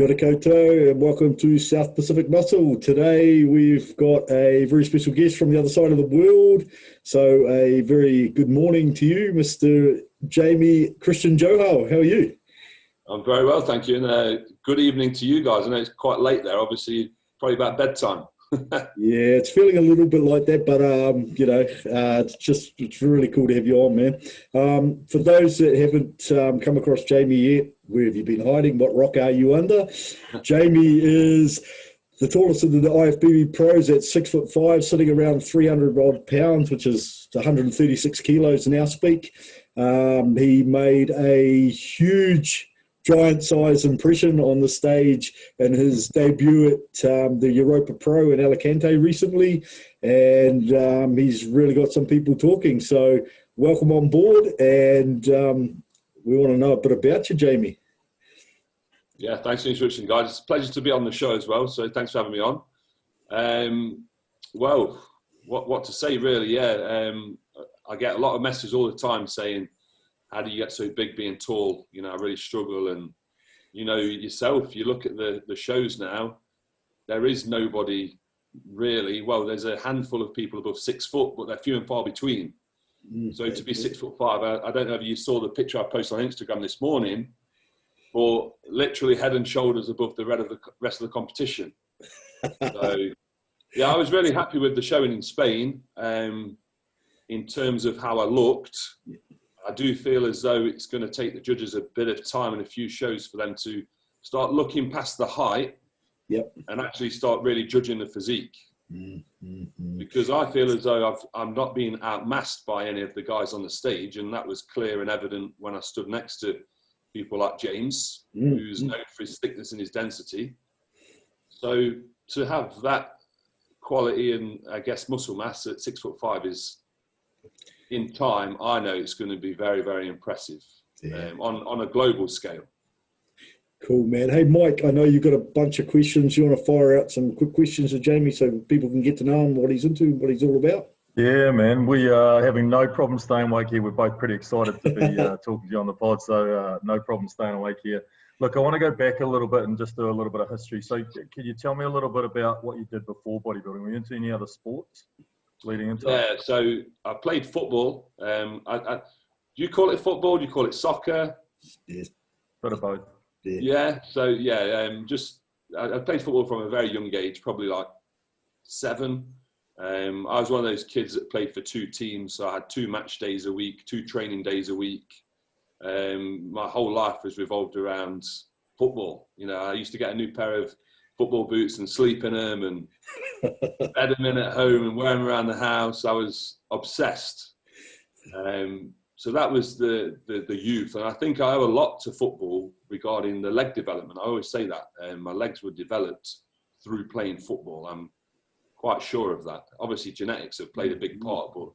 Kia ora koutou, and welcome to South Pacific Muscle. Today we've got a very special guest from the other side of the world. So a very good morning to you, Mr. Jamie Christian-Johal. How are you? I'm very well, thank you. And good evening to you guys. I know it's quite late there, obviously, probably about bedtime. Yeah, it's feeling a little bit like that, but it's really cool to have you on, man. For those that haven't come across Jamie yet, where have you been hiding? What rock are you under? Jamie is the tallest of the IFBB pros at 6'5", sitting around 300 odd pounds, which is 136 kilos in our speak. He made a huge giant size impression on the stage in his debut at the Europa Pro in Alicante recently, and he's really got some people talking. So welcome on board, and we want to know a bit about you, Jamie. Yeah, thanks for the introduction, guys. It's a pleasure to be on the show as well, so thanks for having me on. Well, what to say really, yeah. I get a lot of messages all the time saying, how do you get so big being tall? You know, I really struggle. And, you know, yourself, you look at the shows now, there is nobody really. Well, there's a handful of people above 6 foot, but they're few and far between. So to be 6'5", I don't know if you saw the picture I posted on Instagram this morning, but literally head and shoulders above the rest of the competition. So, yeah, I was really happy with the showing in Spain. In terms of how I looked, I do feel as though it's going to take the judges a bit of time and a few shows for them to start looking past the height and actually start really judging the physique. Because I feel as though I'm not being outmassed by any of the guys on the stage, and that was clear and evident when I stood next to people like James, who's known for his thickness and his density. So to have that quality and, I guess, muscle mass at 6'5" is, in time, I know it's going to be very, very impressive on a global scale. Cool, man. Hey, Mike, I know you've got a bunch of questions. You want to fire out some quick questions to Jamie so people can get to know him, what he's into, what he's all about? Yeah, man. We are having no problem staying awake here. We're both pretty excited to be talking to you on the pod, so no problem staying awake here. Look, I want to go back a little bit and just do a little bit of history. So can you tell me a little bit about what you did before bodybuilding? Were you into any other sports leading into it? Yeah, so I played football. Do you call it football? Do you call it soccer? Yes. Bit of both. Yeah, so yeah, I played football from a very young age, probably like 7. I was one of those kids that played for 2 teams, so I had 2 match days a week, 2 training days a week. My whole life was revolved around football. You know, I used to get a new pair of football boots and sleep in them and bed them in at home and wear them around the house. I was obsessed. So that was the youth. And I think I owe a lot to football regarding the leg development. I always say that. My legs were developed through playing football. I'm quite sure of that. Obviously, genetics have played a big part, but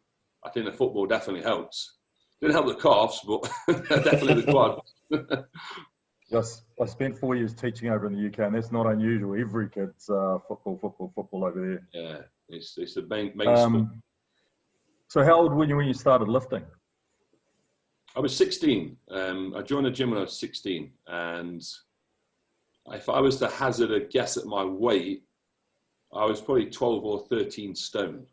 I think the football definitely helps. Didn't help the calves, but definitely the quad. Yes, I spent 4 years teaching over in the UK, and that's not unusual. Every kid's football over there. Yeah, it's the main sport. So how old were you when you started lifting? I was 16. I joined the gym when I was 16, and if I was to hazard a guess at my weight, I was probably 12 or 13 stone.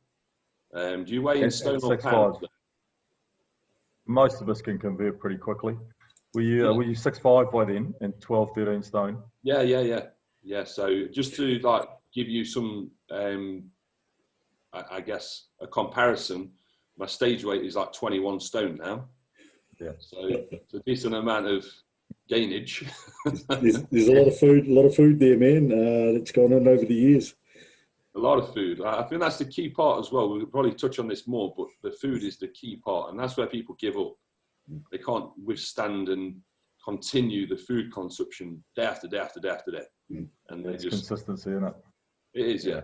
Do you weigh in stone or pounds? Most of us can convert pretty quickly. Were you 6'5" by then and 12, 13 stone? Yeah. So just to give you some, I guess, a comparison, my stage weight is like 21 stone now. Yeah. So it's a decent amount of gainage. there's a lot of food there, man. That's gone on over the years. A lot of food. I think that's the key part as well. We'll probably touch on this more, but the food is the key part, and that's where people give up. They can't withstand and continue the food consumption day after day after day after day. And it's consistency, isn't it? It is, yeah.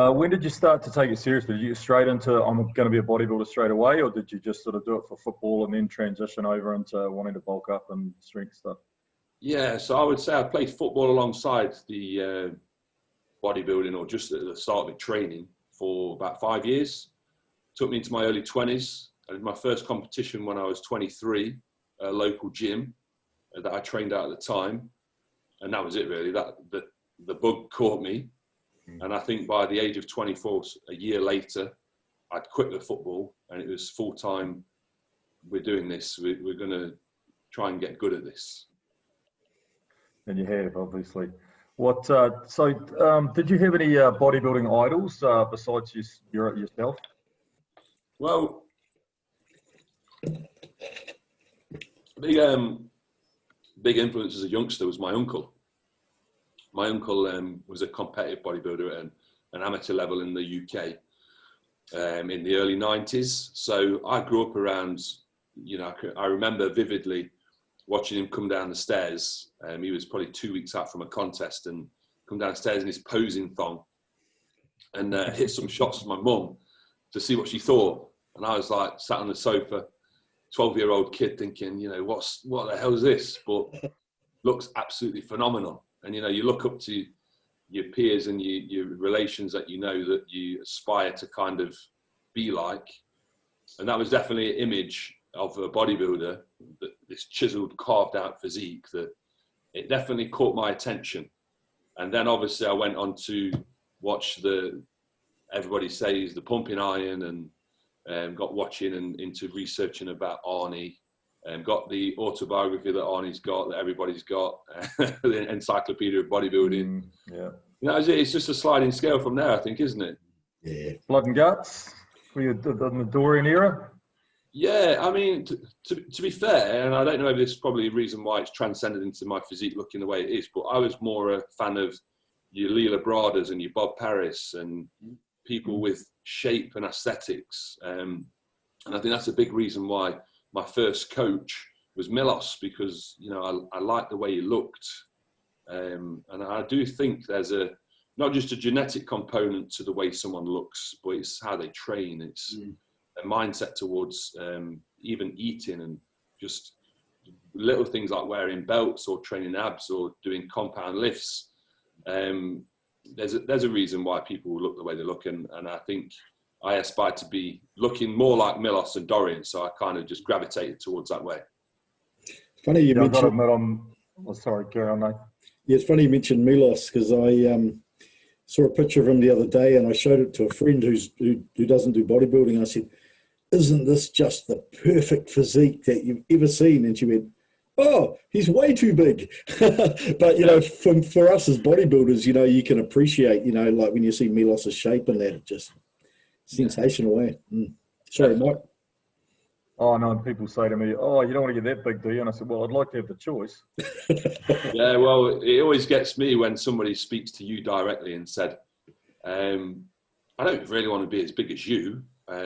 When did you start to take it seriously? Did you get straight into, I'm going to be a bodybuilder straight away, or did you just sort of do it for football and then transition over into wanting to bulk up and strength stuff? Yeah, so I would say I played football alongside the bodybuilding, or just at the start of the training, for about 5 years. Took me into my early 20s. I did my first competition when I was 23, a local gym that I trained at the time. and that was it really. That the bug caught me, and I think by the age of 24, a year later, I'd quit the football, and it was full time. We're doing this. We're going to try and get good at this. And you have, obviously. What? Did you have any bodybuilding idols besides yourself? Well, big influence as a youngster was my uncle. My uncle was a competitive bodybuilder at an amateur level in the UK in the early 90s. So I grew up around, I remember vividly watching him come down the stairs. He was probably 2 weeks out from a contest and come downstairs in his posing thong and hit some shots with my mum to see what she thought. And I was like sat on the sofa, 12-year-old kid thinking, what the hell is this? But looks absolutely phenomenal. And, you look up to your peers and your relations that that you aspire to kind of be like. And that was definitely an image of a bodybuilder, this chiseled, carved out physique, that it definitely caught my attention. And then obviously I went on to watch everybody says the pumping iron, and got watching and into researching about Arnie, and got the autobiography that Arnie's got, that everybody's got, the Encyclopedia of Bodybuilding. Yeah. It's just a sliding scale from there, I think, isn't it? Yeah. Blood and Guts? Were you in the Dorian era? Yeah, I mean, to be fair, and I don't know if this is probably a reason why it's transcended into my physique looking the way it is, but I was more a fan of your Leela Bradas and your Bob Paris and people with shape and aesthetics. And I think that's a big reason why my first coach was Milos, because, I liked the way he looked. And I do think there's not just a genetic component to the way someone looks, but it's how they train. It's a mindset towards even eating, and just little things like wearing belts or training abs or doing compound lifts. There's a reason why people look the way they look, and I think I aspire to be looking more like Milos and Dorian, so I kind of just gravitated towards that way. Funny you mentioned. I've got to admit, sorry, carry on, mate. Yeah, it's funny you mentioned Milos, because I saw a picture of him the other day, and I showed it to a friend who doesn't do bodybuilding. I said, "Isn't this just the perfect physique that you've ever seen?" And she went, "Oh, he's way too big." But, for us as bodybuilders, you can appreciate, like when you see Milos's shape and that, it's just sensational, eh? Sorry, Mike. Oh, no, and people say to me, "Oh, you don't want to get that big, do you?" And I said, "Well, I'd like to have the choice." Yeah, well, it always gets me when somebody speaks to you directly and said, "I don't really want to be as big as you, but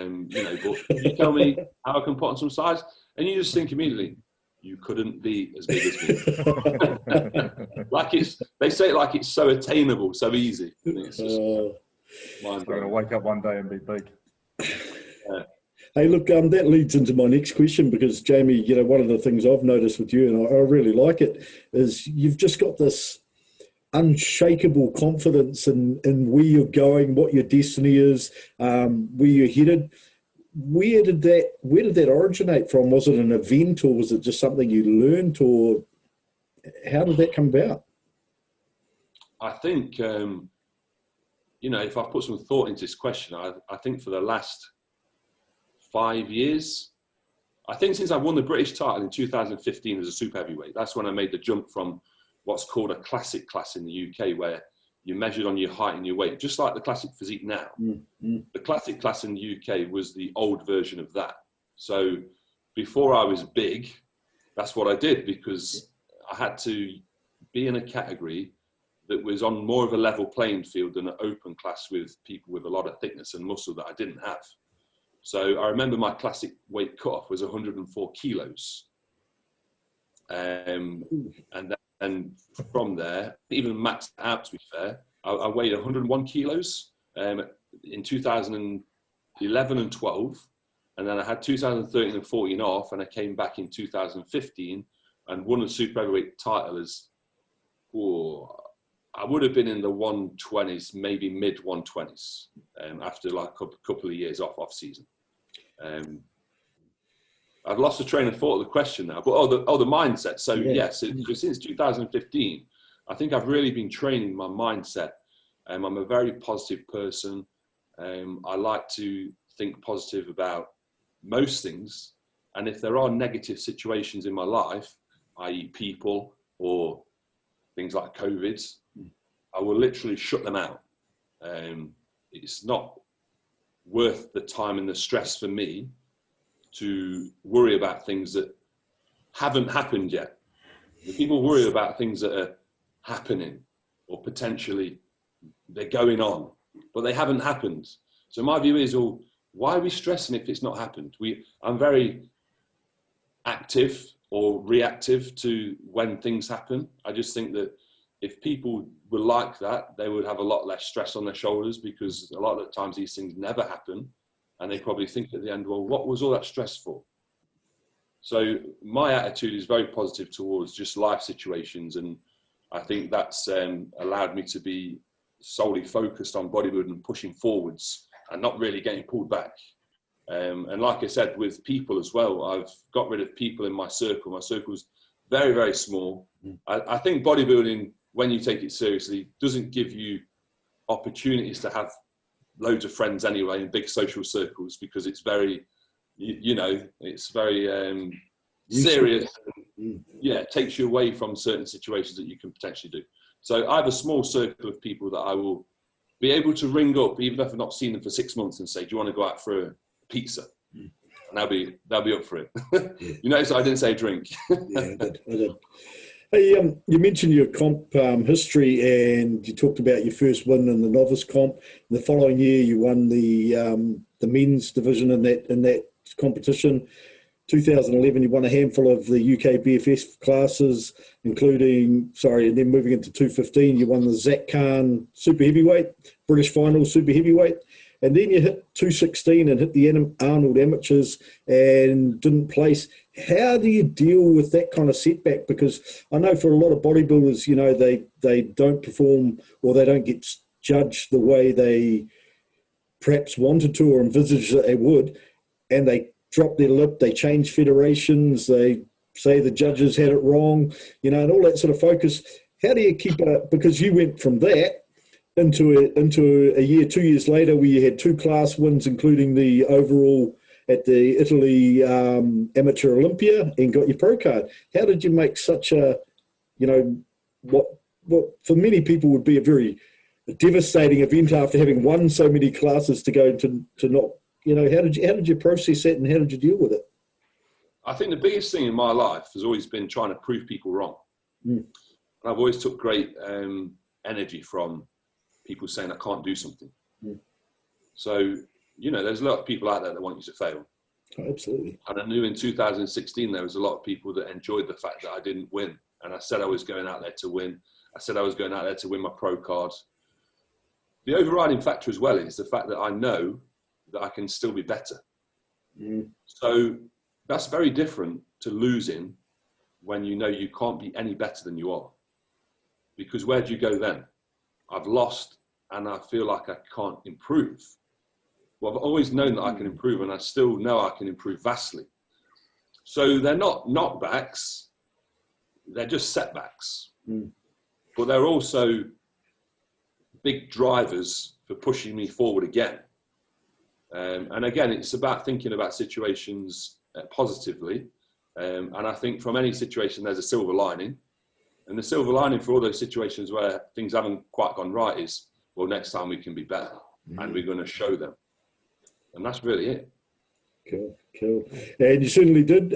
you tell me how I can put on some size," and you just think immediately, you couldn't be as big as me. They say it like it's so attainable, so easy. It's just I'm going to wake up one day and be big. Hey, look, that leads into my next question, because Jamie, one of the things I've noticed with you, and I really like it, is you've just got this unshakable confidence in where you're going, what your destiny is, where you're headed. Where did that originate from? Was it an event, or was it just something you learned, or how did that come about? I think, if I put some thought into this question, I think for the last 5 years, I think since I won the British title in 2015 as a super heavyweight, that's when I made the jump from what's called a classic class in the UK, where you measured on your height and your weight, just like the classic physique now. The classic class in the UK was the old version of that. So before I was big, that's what I did, because I had to be in a category that was on more of a level playing field than an open class with people with a lot of thickness and muscle that I didn't have. So I remember my classic weight cutoff was 104 kilos. And then from there, even maxed out, to be fair, I weighed 101 kilos in 2011 and 12. And then I had 2013 and 14 off, and I came back in 2015 and won a super heavyweight title as, I would have been in the 120s, maybe mid 120s, after like a couple of years off season. I've lost the train of thought of the question now, but the mindset. So yes, since 2015, I think I've really been training my mindset. I'm a very positive person. I like to think positive about most things. And if there are negative situations in my life, i.e. people or things like COVID, I will literally shut them out. It's not worth the time and the stress for me to worry about things that haven't happened yet. The people worry about things that are happening or potentially they're going on, but they haven't happened. So my view is, well, why are we stressing if it's not happened? I'm very active or reactive to when things happen. I just think that if people were like that, they would have a lot less stress on their shoulders, because a lot of the times these things never happen. And they probably think at the end, well, what was all that stress for? So my attitude is very positive towards just life situations. And I think that's allowed me to be solely focused on bodybuilding and pushing forwards and not really getting pulled back. And like I said, with people as well, I've got rid of people in my circle. My circle's very, very small. I think bodybuilding, when you take it seriously, doesn't give you opportunities to have loads of friends anyway in big social circles, because it's very, it's very serious. Yeah, it takes you away from certain situations that you can potentially do. So I have a small circle of people that I will be able to ring up, even if I've not seen them for 6 months, and say, do you want to go out for a pizza? And they'll be up for it. You notice I didn't say drink. Yeah, I did. Hey, you mentioned your comp history, and you talked about your first win in the novice comp. And the following year, you won the men's division in that competition. 2011, you won a handful of the UK BFF classes, and then moving into 215, you won the Zach Khan Super Heavyweight, British Final Super Heavyweight. And then you hit 216 and hit the Arnold Amateurs and didn't place. How do you deal with that kind of setback? Because I know for a lot of bodybuilders, they don't perform, or they don't get judged the way they perhaps wanted to or envisaged that they would, and they drop their lip, they change federations, they say the judges had it wrong, and all that sort of focus. How do you keep it? Because you went from that into a year, 2 years later, where you had 2 class wins, including the overall at the Italy Amateur Olympia, and got your pro card. How did you make such a, what for many people would be a very devastating event after having won so many classes to go to not, how did you process that, and how did you deal with it? I think the biggest thing in my life has always been trying to prove people wrong. And I've always took great energy from people saying I can't do something. So, there's a lot of people out there that want you to fail. Oh, absolutely. And I knew in 2016 there was a lot of people that enjoyed the fact that I didn't win. And I said I was going out there to win. I said I was going out there to win my pro card. The overriding factor as well is the fact that I know that I can still be better. So that's very different to losing when you know you can't be any better than you are. Because where do you go then? I've lost and I feel like I can't improve. Well, I've always known that I can improve, and I still know I can improve vastly. So they're not knockbacks, they're just setbacks. But they're also big drivers for pushing me forward again. And again, it's about thinking about situations positively. And I think from any situation, there's a silver lining. And the silver lining for all those situations where things haven't quite gone right is, well, next time we can be better, and we're going to show them. And that's really it. Cool. And you certainly did.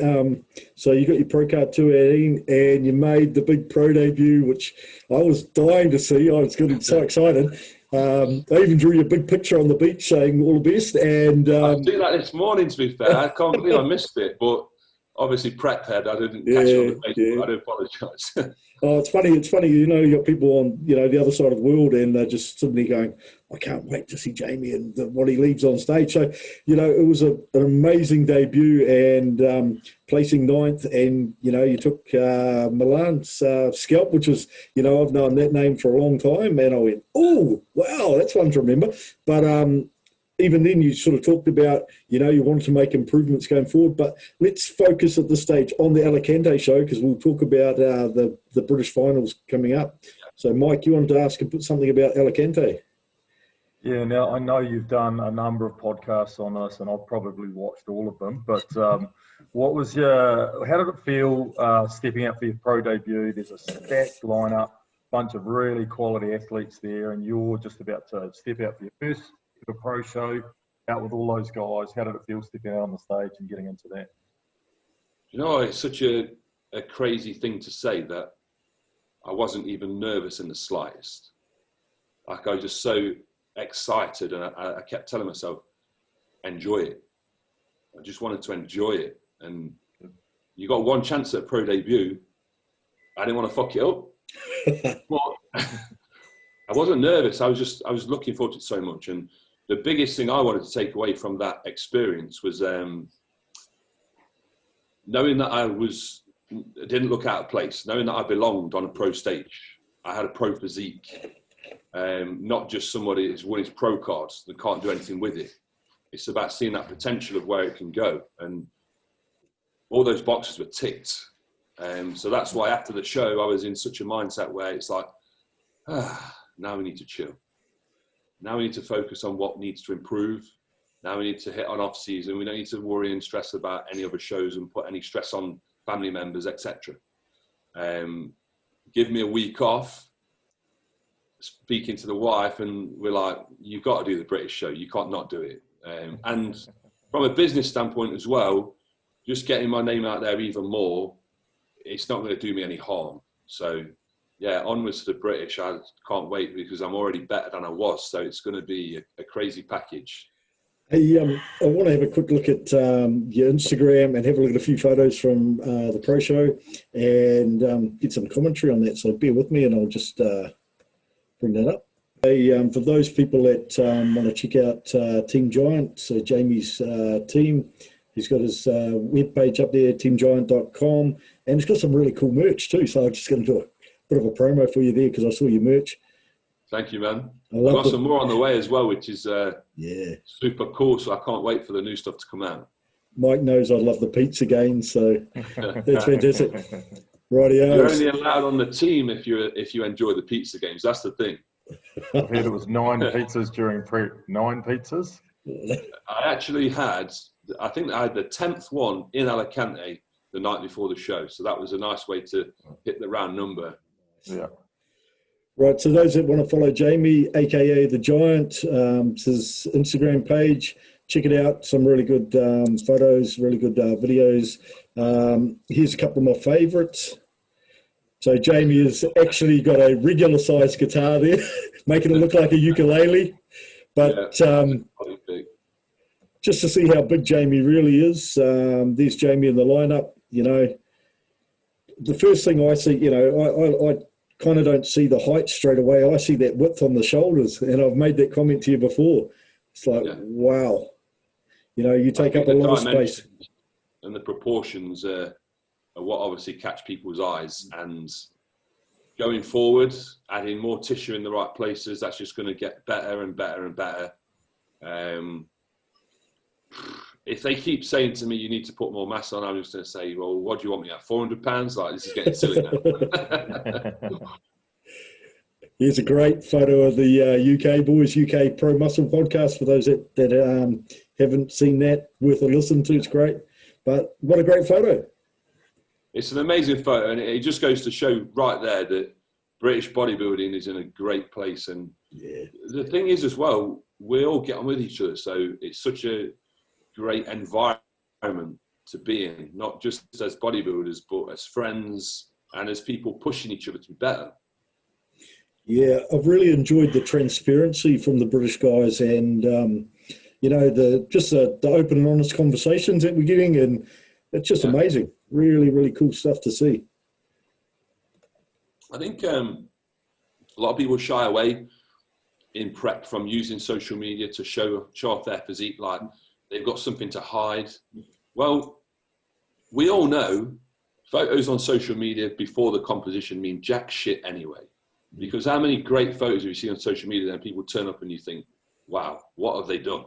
So you got your pro card 218, and you made the big pro debut, which I was dying to see. I was getting so excited. I even drew you a big picture on the beach saying all the best. And I was doing that this morning, to be fair. I can't believe I missed it, but obviously prep head, I didn't catch it on the Facebook. I do apologise. Oh, it's funny. You got people on, the other side of the world, and they're just suddenly going, I can't wait to see Jamie and what he leaves on stage. So, it was an amazing debut, and placing 9th, and, you took Milan's scalp, which was, I've known that name for a long time, and I went, oh, wow, that's one to remember. But even then you sort of talked about, you wanted to make improvements going forward, but let's focus at this stage on the Alicante show, because we'll talk about the British finals coming up. So Mike, you wanted to ask and put something about Alicante? Yeah, now I know you've done a number of podcasts on this, and I've probably watched all of them, but how did it feel stepping out for your pro debut? There's a stacked lineup, bunch of really quality athletes there, and you're just about to step out for your first pro show, out with all those guys. How did it feel stepping out on the stage and getting into that? It's such a crazy thing to say that I wasn't even nervous in the slightest. Like, I was just so excited, and I kept telling myself, enjoy it. I just wanted to enjoy it. And you got one chance at a pro debut. I didn't want to fuck it up. But I wasn't nervous. I was looking forward to it so much. And the biggest thing I wanted to take away from that experience was knowing that I didn't look out of place, knowing that I belonged on a pro stage. I had a pro physique, not just somebody that's won his pro cards that can't do anything with it. It's about seeing that potential of where it can go. And all those boxes were ticked. So that's why after the show, I was in such a mindset where it's like, now we need to chill. Now we need to focus on what needs to improve. Now we need to hit on off season. We don't need to worry and stress about any other shows and put any stress on family members, etc. Give me a week off, speaking to the wife, and we're like, you've got to do the British show. You can't not do it. And from a business standpoint as well, just getting my name out there even more, it's not going to do me any harm. So yeah, onwards to the British. I can't wait, because I'm already better than I was. So it's going to be a crazy package. Hey, I want to have a quick look at your Instagram and have a look at a few photos from the pro show and get some commentary on that. So bear with me and I'll just bring that up. Hey, for those people that want to check out Team Giant, so Jamie's team, he's got his webpage up there, teamgiant.com, and he's got some really cool merch too. So I'm just going to do a bit of a promo for you there, because I saw your merch. Thank you, man. I've got some more on the way as well, which is super cool. So I can't wait for the new stuff to come out. Mike knows I love the pizza game, so that's fantastic. Rightio. You're only allowed on the team if you enjoy the pizza games. That's the thing. I've heard it was 9 pizzas during Prix. 9 pizzas? I actually had, I think I had the 10th one in Alicante the night before the show. So that was a nice way to hit the round number. Yeah. Right, so those that want to follow Jamie, aka The Giant, his Instagram page, check it out. Some really good photos, really good videos. Here's a couple of my favourites. So Jamie has actually got a regular sized guitar there, making it look like a ukulele. But just to see how big Jamie really is, there's Jamie in the lineup. The first thing I see, I kind of don't see the height straight away. I see that width on the shoulders, and I've made that comment to you before. It's like, wow, you take up a lot of space. And the proportions are what obviously catch people's eyes. And going forward, adding more tissue in the right places, that's just going to get better and better and better. If they keep saying to me, you need to put more mass on, I'm just going to say, well, what do you want me at? 400 pounds? Like, this is getting silly now. Here's a great photo of the UK boys, UK Pro Muscle podcast. For those that haven't seen that, worth a listen to. It's great. But what a great photo. It's an amazing photo, and it just goes to show right there that British bodybuilding is in a great place. And the thing is as well, we all get on with each other. So it's such a great environment to be in, not just as bodybuilders, but as friends and as people pushing each other to be better. Yeah, I've really enjoyed the transparency from the British guys, and the open and honest conversations that we're getting, and it's just amazing. Really, really cool stuff to see. I think a lot of people shy away in prep from using social media to show off their physique, like they've got something to hide. Well, we all know photos on social media before the composition mean jack shit anyway. Because how many great photos have you seen on social media and people turn up and you think, wow, what have they done?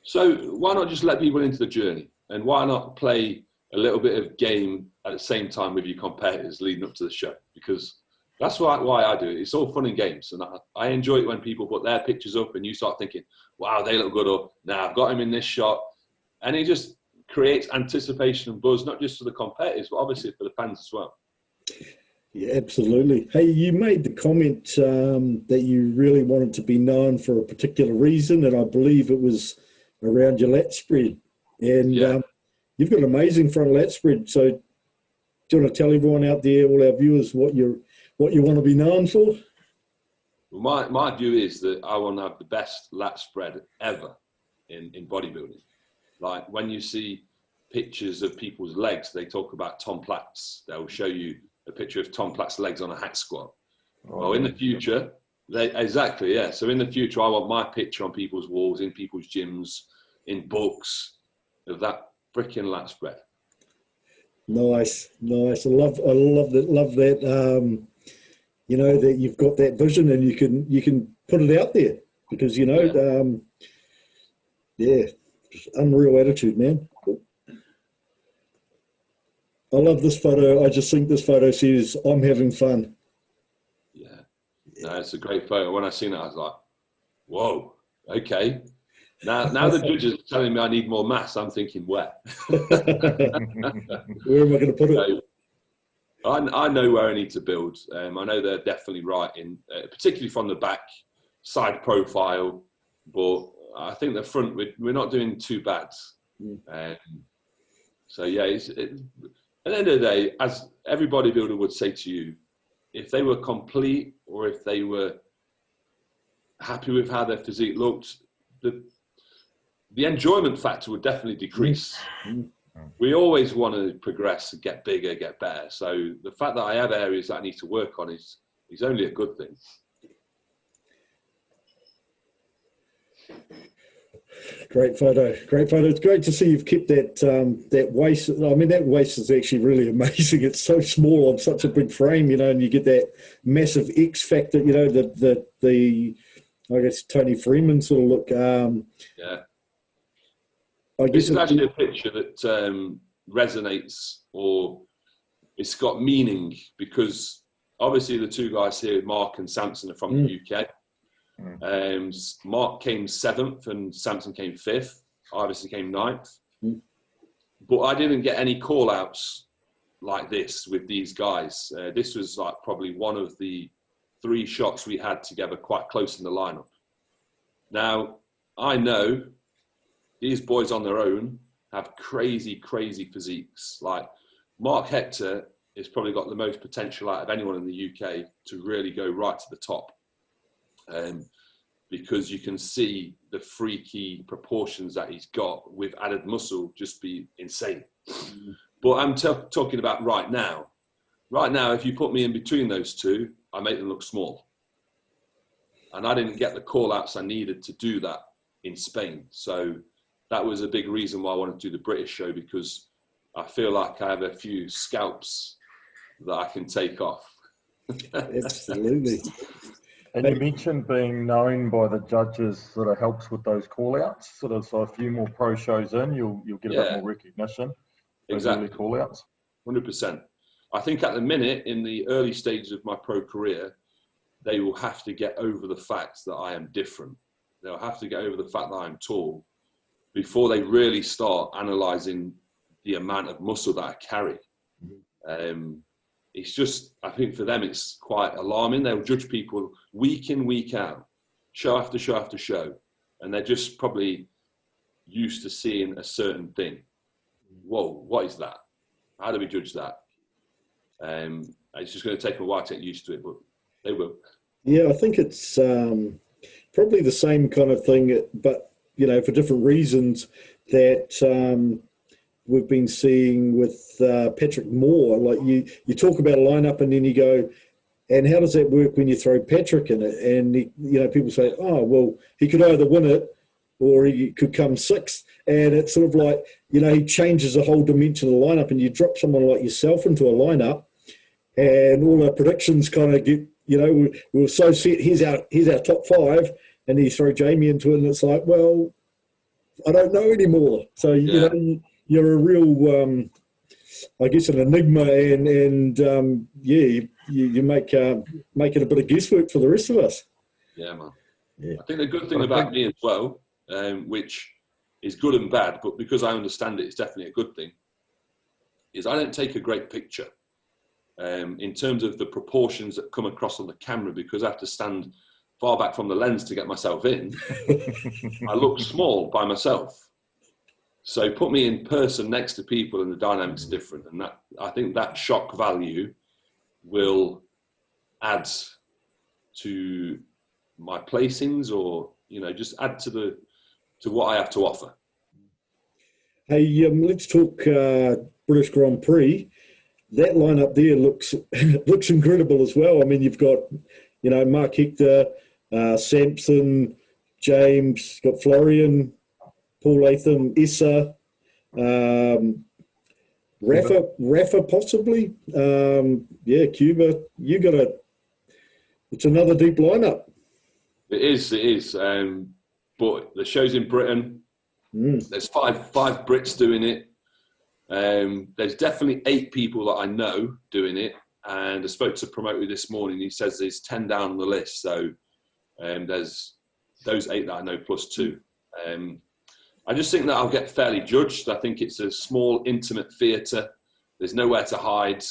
So why not just let people into the journey? And why not play a little bit of game at the same time with your competitors leading up to the show? Because that's why I do it. It's all fun and games. And I enjoy it when people put their pictures up and you start thinking, wow, they look good, or now I've got him in this shot. And it just creates anticipation and buzz, not just for the competitors, but obviously for the fans as well. Yeah, absolutely. Hey, you made the comment that you really wanted to be known for a particular reason, and I believe it was around your lat spread. And you've got an amazing front lat spread. So do you want to tell everyone out there, all our viewers, what you want to be known for? Well, my view is that I want to have the best lat spread ever in bodybuilding. Like when you see pictures of people's legs, they talk about Tom Platt's. They'll show you a picture of Tom Platt's legs on a hack squat. Well, in the future, exactly, yeah. So in the future, I want my picture on people's walls, in people's gyms, in books, of that freaking lat spread. Nice. I love that. You know, that you've got that vision and you can put it out there because unreal attitude, man. Cool. I love this photo. I just think this photo says, I'm having fun. Yeah. No, it's a great photo. When I seen it, I was like, whoa, okay. Now the judges are telling me I need more mass. I'm thinking, where? Where am I going to put it? I know where I need to build. I know they're definitely right in, particularly from the back side profile, but I think the front, we're not doing too bad. So yeah, at the end of the day, as every bodybuilder would say to you, if they were complete or if they were happy with how their physique looked, the enjoyment factor would definitely decrease. We always want to progress and get bigger, get better. So the fact that I have areas that I need to work on is only a good thing. Great photo. It's great to see you've kept that waist. I mean, that waist is actually really amazing. It's so small on such a big frame, you know, and you get that massive X factor, you know, the I guess Tony Freeman sort of look. Yeah. I guess this is actually a picture that resonates, or it's got meaning, because obviously the two guys here, Mark and Samson, are from the UK. Mark came 7th and Samson came 5th. I obviously came 9th. But I didn't get any call outs like this with these guys. This was like probably one of the 3 shots we had together quite close in the lineup. Now, I know these boys on their own have crazy physiques. Like Mark Hector has probably got the most potential out of anyone in the UK to really go right to the top. Because you can see the freaky proportions that he's got with added muscle just be insane. But I'm talking about right now. Right now, if you put me in between those two, I make them look small. And I didn't get the call-outs I needed to do that in Spain. So that was a big reason why I wanted to do the British show, because I feel like I have a few scalps that I can take off. Absolutely. And you mentioned being known by the judges sort of helps with those call-outs. Sort of, so a few more pro shows in, you'll get a bit more recognition. Exactly. Call-outs. 100%. I think at the minute, in the early stages of my pro career, they will have to get over the fact that I am different. They'll have to get over the fact that I'm tall before they really start analysing the amount of muscle that I carry. It's just, I think for them, it's quite alarming. They'll judge people week in, week out, show after show after show. And they're just probably used to seeing a certain thing. Whoa, what is that? How do we judge that? It's just going to take them a while to get used to it, but they will. Yeah, I think it's probably the same kind of thing, but, you know, for different reasons that we've been seeing with Patrick Moore. Like you talk about a lineup and then you go, and how does that work when you throw Patrick in it? And, you know, people say, oh, well, he could either win it or he could come 6th. And it's sort of like, you know, he changes the whole dimension of the lineup, and you drop someone like yourself into a lineup and all our predictions kind of get, you know, we're so set, here's our top 5. and you throw Jamie into it, and it's like, well, I don't know anymore. So you know, you're a real, I guess, an enigma, and you make it a bit of guesswork for the rest of us. Yeah, man. Yeah. I think the good thing about me as well, which is good and bad, but because I understand it, it's definitely a good thing, is I don't take a great picture in terms of the proportions that come across on the camera, because I have to stand far back from the lens to get myself in. I look small by myself. So put me in person next to people and the dynamics are different. And that, I think that shock value will add to my placings, or, you know, just add to what I have to offer. Hey, let's talk British Grand Prix. That lineup there looks incredible as well. I mean, you've got, you know, Mark Hector, Sampson, James, got Florian, Paul Latham, Issa, Rafa possibly. Cuba. It's another deep lineup. It is. But the show's in Britain. There's five Brits doing it. There's definitely 8 people that I know doing it. And I spoke to promoter this morning. He says there's 10 down on the list. So there's those 8 that I know plus 2. I just think that I'll get fairly judged. I think it's a small, intimate theatre. There's nowhere to hide.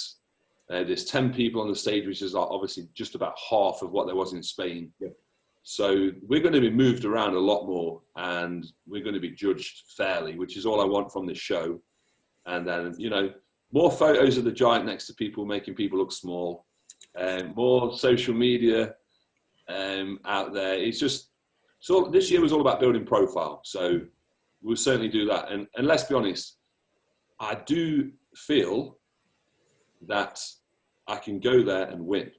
There's 10 people on the stage, which is obviously just about half of what there was in Spain. Yep. So we're going to be moved around a lot more, and we're going to be judged fairly, which is all I want from this show. And then, you know, more photos of the giant next to people, making people look small, more social media out there. It's just, so this year was all about building profile. So we'll certainly do that. And let's be honest, I do feel that I can go there and win.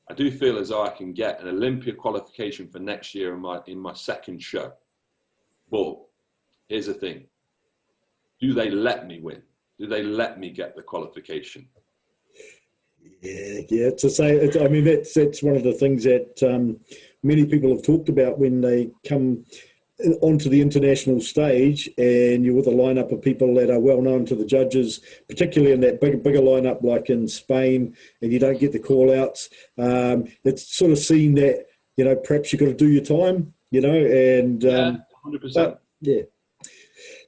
I do feel as though I can get an Olympia qualification for next year in my second show. But here's the thing. Do they let me win? Do they let me get the qualification? Yeah. To say, I mean, that's one of the things that many people have talked about when they come onto the international stage, and you're with a lineup of people that are well known to the judges, particularly in that bigger lineup like in Spain, and you don't get the call outs. It's sort of seen that, you know, perhaps you've got to do your time, you know, and 100%.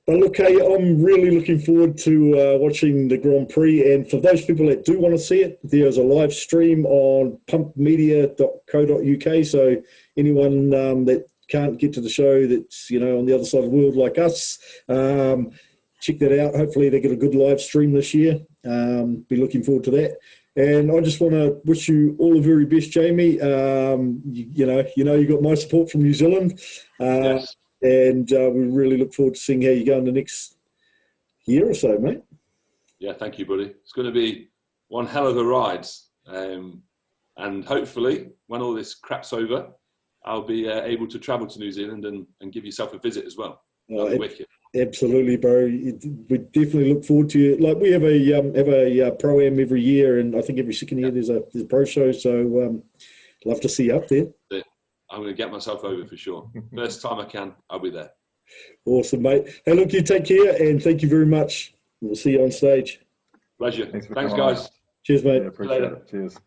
But look, hey, I'm really looking forward to watching the Grand Prix. And for those people that do want to see it, there's a live stream on pumpmedia.co.uk. So anyone that can't get to the show that's, you know, on the other side of the world like us, check that out. Hopefully they get a good live stream this year. Be looking forward to that. And I just want to wish you all the very best, Jamie. You know, you got my support from New Zealand. Yes. And we really look forward to seeing how you go in the next year or so, mate. Yeah, thank you, buddy. It's going to be one hell of a ride. And hopefully, when all this crap's over, I'll be able to travel to New Zealand and give yourself a visit as well. Wicked. Absolutely, bro. We definitely look forward to it. Like, we have a pro-am every year, and I think every second year there's a pro show. So love to see you up there. I'm going to get myself over for sure. First time I can, I'll be there. Awesome, mate. Hey, look, you take care, and thank you very much. We'll see you on stage. Pleasure. Thanks guys. Cheers, mate. Yeah, appreciate it. Cheers.